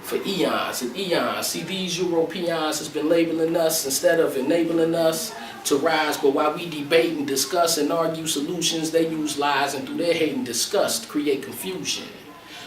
For eons and eons. See, these Europeans has been labeling us instead of enabling us to rise. But while we debate and discuss and argue solutions, they use lies and through their hate and disgust create confusion.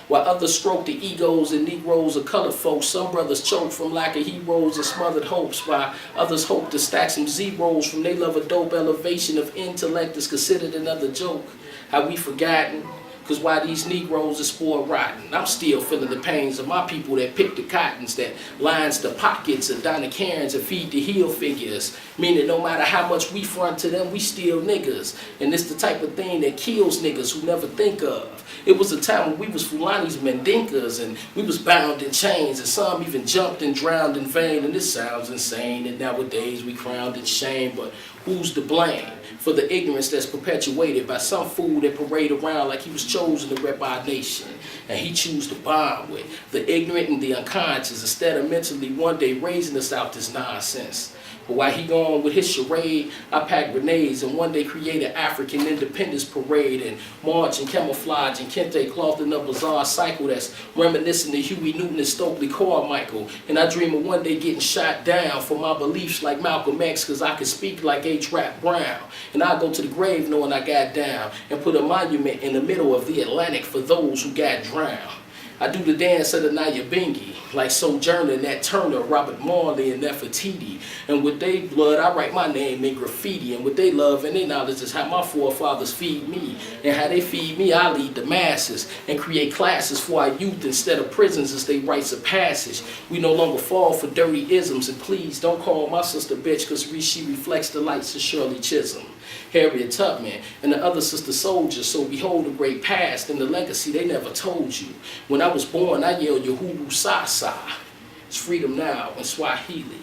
While others stroke the egos and Negroes of colored folks, some brothers choke from lack of heroes and smothered hopes, while others hope to stack some zeros from their love of dope. Elevation of intellect is considered another joke. How we forgotten? Cause why these Negroes are spoiled rotten. I'm still feeling the pains of my people that pick the cottons, that lines the pockets of Donna Karens and feed the heel figures. Meaning no matter how much we front to them, we still niggas. And it's the type of thing that kills niggas who never think of. It was a time when we was Fulani's Mandinkas and we was bound in chains and some even jumped and drowned in vain. And this sounds insane and nowadays we crowned in shame, but who's to blame for the ignorance that's perpetuated by some fool that parade around like he was chosen to rep our nation and he choose to bond with the ignorant and the unconscious instead of mentally one day raising us out this nonsense. But while he gone with his charade, I packed grenades and one day created African independence parade and march and camouflage and kente cloth in a bizarre cycle that's reminiscent of Huey Newton and Stokely Carmichael. And I dream of one day getting shot down for my beliefs like Malcolm X, cause I can speak like H. Rap Brown. And I go to the grave knowing I got down and put a monument in the middle of the Atlantic for those who got drowned. I do the dance of the Nyabingi, like Sojourner, Nat Turner, Robert Marley, and Nefertiti. And with their blood, I write my name in graffiti. And with their love and their knowledge is how my forefathers feed me. And how they feed me, I lead the masses and create classes for our youth instead of prisons as they rites of passage. We no longer fall for dirty isms. And please don't call my sister bitch, because she reflects the lights of Shirley Chisholm, Harriet Tubman, and the other sister soldiers. So behold the great past and the legacy they never told you. When I was born, I yelled Uhuru Sasa. It's freedom now in Swahili.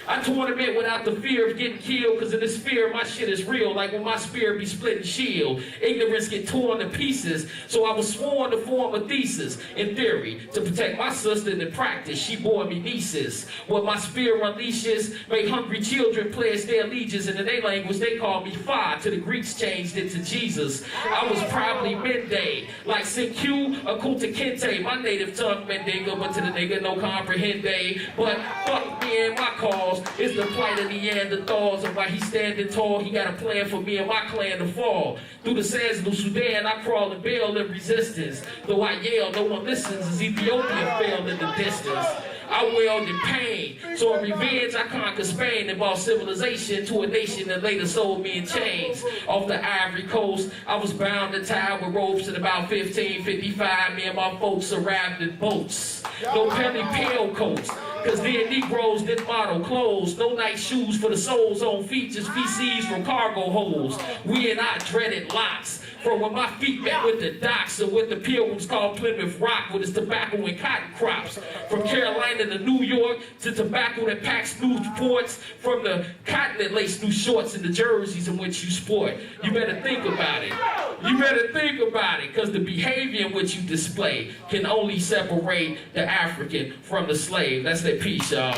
I tournament without the fear of getting killed, cause in this fear my shit is real, like when my spirit be split and shield. Ignorance get torn to pieces, so I was sworn to form a thesis, in theory, to protect my sister, and in practice, she bore me nieces. What my spirit unleashes, make hungry children pledge their allegiance, and in their language they call me Fa, till the Greeks changed it to Jesus. I was probably midday, like Sinkyu or Kunta Kinte, my native tongue Mandinga, but to the nigga no comprehende. But fuck me and my cause. It's the plight of Neanderthals, and while he's standing tall, he got a plan for me and my clan to fall. Through the sands of the Sudan, I crawl and bail in resistance. Though I yell, no one listens as Ethiopia failed in the distance. I wailed in pain, so in revenge I conquered Spain and brought civilization to a nation that later sold me in chains. Off the Ivory Coast, I was bound and tied with ropes in about 1555. Me and my folks arrived in boats. No penny pale coats, cause then Negroes didn't model clothes. No nice shoes for the soles on feet, just feces from cargo holes. We and I dreaded locks from when my feet met with the docks and what the Pilgrims called Plymouth Rock with its tobacco and cotton crops. From Carolina to New York to tobacco that packs new ports, from the cotton that lace new shorts and the jerseys in which you sport. You better think about it. You better think about it, cause the behavior in which you display can only separate the African from the slave. That's that piece, y'all.